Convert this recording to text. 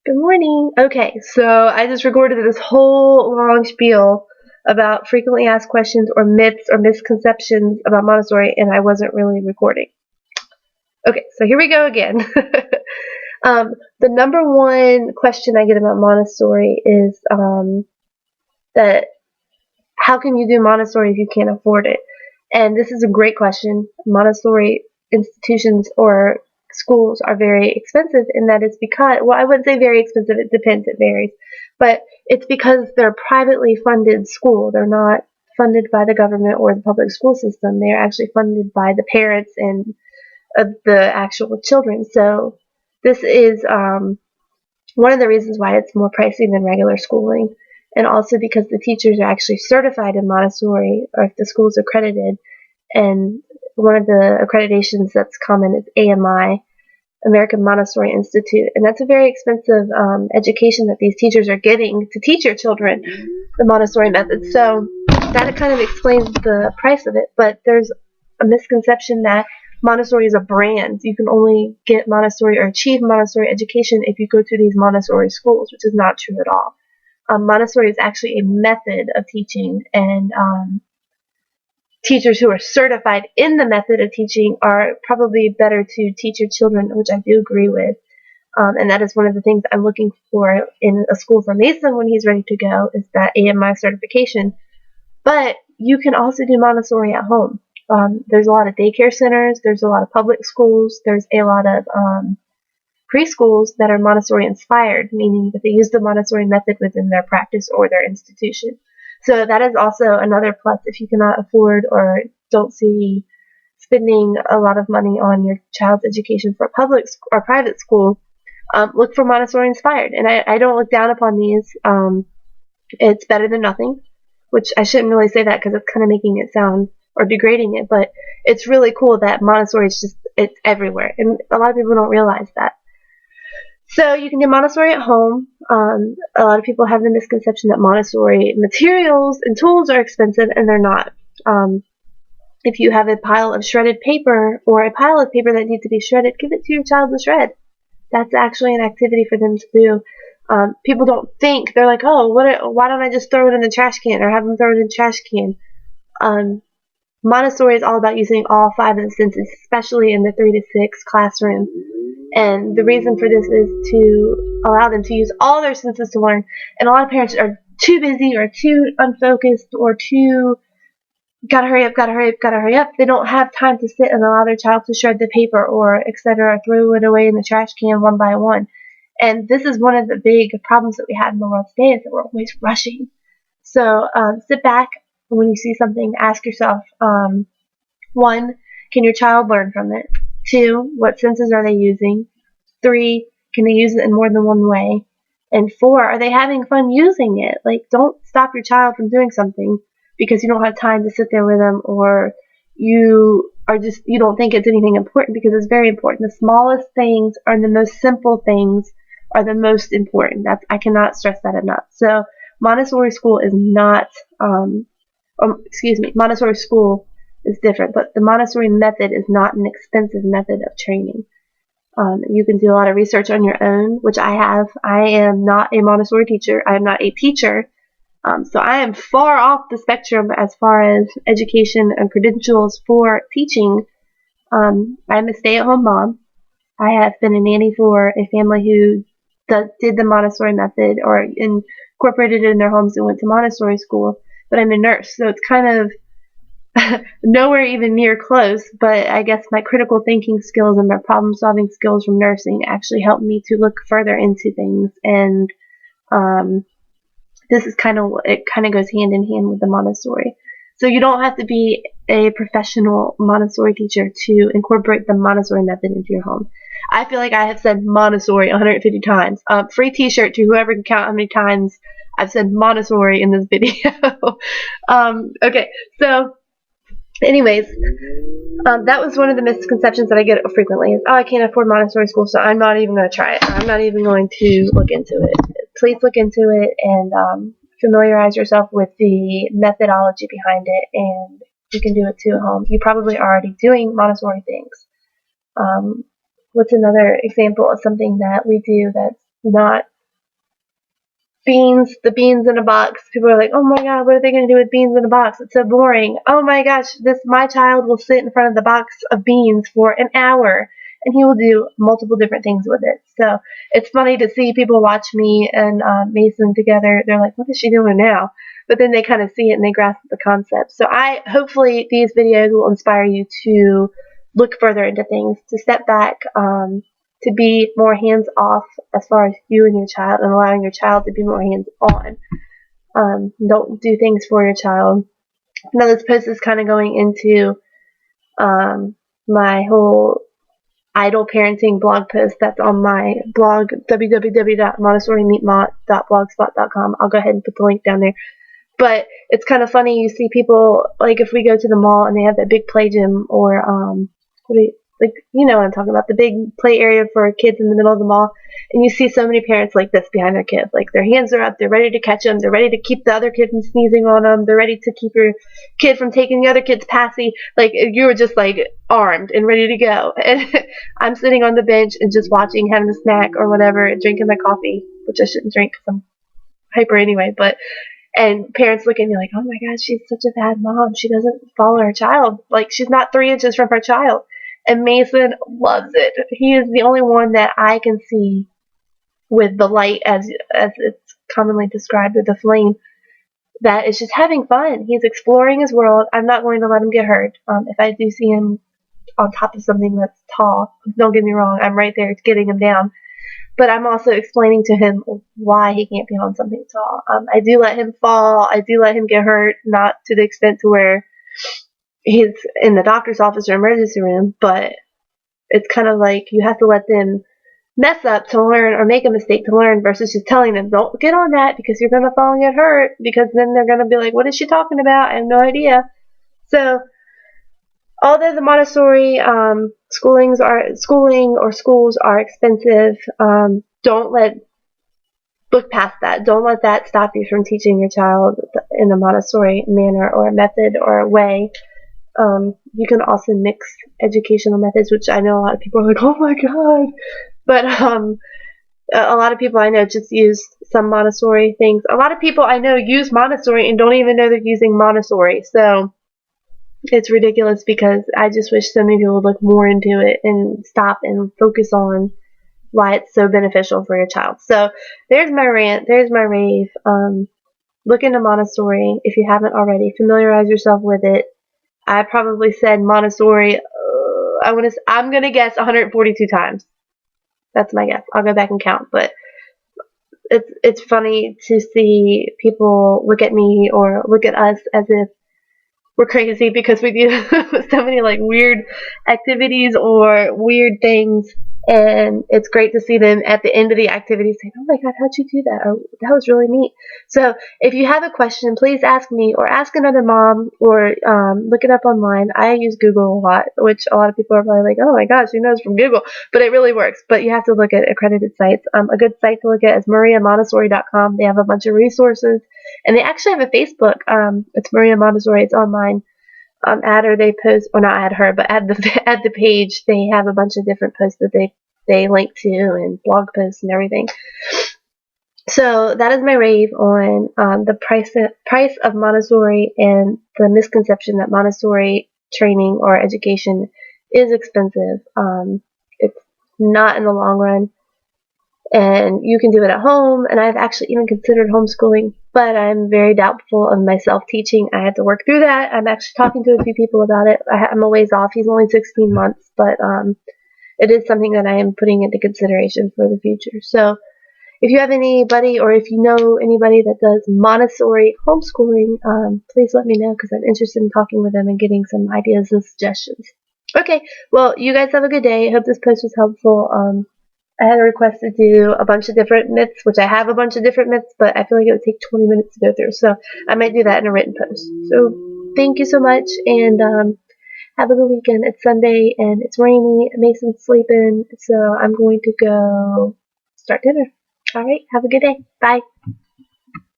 Good morning. Okay, so I just recorded this whole long spiel about frequently asked questions or myths or misconceptions about Montessori, and I wasn't really recording. Okay, so here we go again. The number one question I get about Montessori is that how can you do Montessori if you can't afford it? And this is a great question. Montessori institutions or schools are very expensive, and that is because, well, I wouldn't say very expensive, it depends, it varies, but it's because they're a privately funded school. They're not funded by the government or the public school system. They're actually funded by the parents and the actual children. So this is one of the reasons why it's more pricey than regular schooling, and also because the teachers are actually certified in Montessori, or if the school's accredited. And one of the accreditations that's common is AMI, American Montessori Institute, and that's a very expensive education that these teachers are getting to teach your children the Montessori method. So that kind of explains the price of it. But there's a misconception that Montessori is a brand. You can only get Montessori or achieve Montessori education if you go to these Montessori schools, which is not true at all. Montessori is actually a method of teaching, and teachers who are certified in the method of teaching are probably better to teach your children, which I do agree with. And that is one of the things I'm looking for in a school for Mason when he's ready to go, is that AMI certification. But you can also do Montessori at home. There's a lot of daycare centers, there's a lot of public schools, there's a lot of preschools that are Montessori inspired, meaning that they use the Montessori method within their practice or their institution. So that is also another plus if you cannot afford or don't see spending a lot of money on your child's education for a public or private school. Look for Montessori inspired, and I don't look down upon these. It's better than nothing, which I shouldn't really say that because it's kind of making it sound or degrading it, but it's really cool that Montessori is it's everywhere, and a lot of people don't realize that. So you can do Montessori at home. A lot of people have the misconception that Montessori materials and tools are expensive, and they're not. If you have a pile of shredded paper or a pile of paper that needs to be shredded, give it to your child to shred. That's actually an activity for them to do. People don't think, they're like, oh, why don't I just throw it in the trash can or have them throw it in the trash can? Montessori is all about using all 5 of the senses, especially in the 3 to 6 classroom. And the reason for this is to allow them to use all their senses to learn. And a lot of parents are too busy or too unfocused or too gotta hurry up. They don't have time to sit and allow their child to shred the paper or etc. Throw it away in the trash can one by one. And this is one of the big problems that we have in the world today, is that we're always rushing. So sit back. When you see something, ask yourself, 1, can your child learn from it? 2, what senses are they using? 3, can they use it in more than one way? And 4, are they having fun using it? Like, don't stop your child from doing something because you don't have time to sit there with them, or you don't think it's anything important, because it's very important. The smallest things and the most simple things are the most important. I cannot stress that enough. So Montessori school is not Montessori school is different, but the Montessori method is not an expensive method of training. You can do a lot of research on your own, which I have. I am not a Montessori teacher. I am not a teacher. So I am far off the spectrum as far as education and credentials for teaching. I'm a stay-at-home mom. I have been a nanny for a family who did the Montessori method or incorporated it in their homes and went to Montessori school. But I'm a nurse, so it's kind of nowhere even near close, but I guess my critical thinking skills and my problem solving skills from nursing actually helped me to look further into things, and this is kind of goes hand in hand with the Montessori. So you don't have to be a professional Montessori teacher to incorporate the Montessori method into your home. I feel like I have said Montessori 150 times. Free t-shirt to whoever can count how many times I've said Montessori in this video. Okay, so anyways, that was one of the misconceptions that I get frequently is, oh, I can't afford Montessori school, so I'm not even going to try it. I'm not even going to look into it. Please look into it and familiarize yourself with the methodology behind it, and you can do it too at home. You probably are already doing Montessori things. What's another example of something that we do that's not the beans in a box. People are like, oh my god, what are they going to do with beans in a box? It's so boring. Oh my gosh, my child will sit in front of the box of beans for an hour, and he will do multiple different things with it. So it's funny to see people watch me and Mason together. They're like, what is she doing now? But then they kind of see it and they grasp the concept. So hopefully these videos will inspire you to look further into things, to step back, to be more hands-off as far as you and your child, and allowing your child to be more hands-on. Don't do things for your child. Now this post is kind of going into my whole idle parenting blog post that's on my blog, www.montessorimeetmont.blogspot.com. I'll go ahead and put the link down there. But it's kind of funny, you see people, like if we go to the mall and they have that big play gym, or you know what I'm talking about, the big play area for kids in the middle of the mall, and you see so many parents like this behind their kids, like their hands are up, they're ready to catch them, they're ready to keep the other kid from sneezing on them, they're ready to keep your kid from taking the other kid's passy, like you were just like armed and ready to go. And I'm sitting on the bench and just watching, having a snack or whatever, drinking my coffee, which I shouldn't drink because I'm hyper anyway, and parents look at me like, oh my gosh, she's such a bad mom. She doesn't follow her child. Like, she's not 3 inches from her child. And Mason loves it. He is the only one that I can see with the light, as it's commonly described, with the flame, that is just having fun. He's exploring his world. I'm not going to let him get hurt. If I do see him on top of something that's tall, don't get me wrong, I'm right there getting him down. But I'm also explaining to him why he can't be on something tall. I do let him fall. I do let him get hurt, not to the extent to where he's in the doctor's office or emergency room, but it's kind of like you have to let them mess up to learn, or make a mistake to learn, versus just telling them, don't get on that because you're going to fall and get hurt, because then they're going to be like, what is she talking about? I have no idea. So although the Montessori schooling or schools are expensive, don't look past that. Don't let that stop you from teaching your child in a Montessori manner or method or a way. You can also mix educational methods, which I know a lot of people are like, oh my god. But a lot of people I know just use some Montessori things. A lot of people I know use Montessori and don't even know they're using Montessori. So it's ridiculous, because I just wish so many people would look more into it and stop and focus on why it's so beneficial for your child. So there's my rant, there's my rave. Look into Montessori if you haven't already. Familiarize yourself with it. I probably said Montessori, I'm going to guess 142 times. That's my guess. I'll go back and count. But it's funny to see people look at me or look at us as if we're crazy because we do so many like weird activities or weird things, and it's great to see them at the end of the activity say, oh my god, how'd you do that? Or that was really neat. So if you have a question, please ask me or ask another mom, or look it up online. I use Google a lot, which a lot of people are probably like, oh my gosh, who knows from Google? But it really works. But you have to look at accredited sites. A good site to look at is mariamontessori.com. They have a bunch of resources, and they actually have a Facebook. It's Maria Montessori. It's online. Add her, they post, or not add her, but add the page. They have a bunch of different posts that they link to, and blog posts and everything. So that is my rave on the price of Montessori, and the misconception that Montessori training or education is expensive. It's not in the long run. And you can do it at home, and I've actually even considered homeschooling, but I'm very doubtful of myself teaching. I have to work through that. I'm actually talking to a few people about it. I'm a ways off. He's only 16 months, but it is something that I am putting into consideration for the future. So if you have anybody, or if you know anybody that does Montessori homeschooling, please let me know, because I'm interested in talking with them and getting some ideas and suggestions. Okay, well, you guys have a good day. I hope this post was helpful. I had a request to do a bunch of different myths, which I have a bunch of different myths, but I feel like it would take 20 minutes to go through. So I might do that in a written post. So thank you so much, and have a good weekend. It's Sunday, and it's rainy. Mason's sleeping, so I'm going to go start dinner. All right, have a good day. Bye.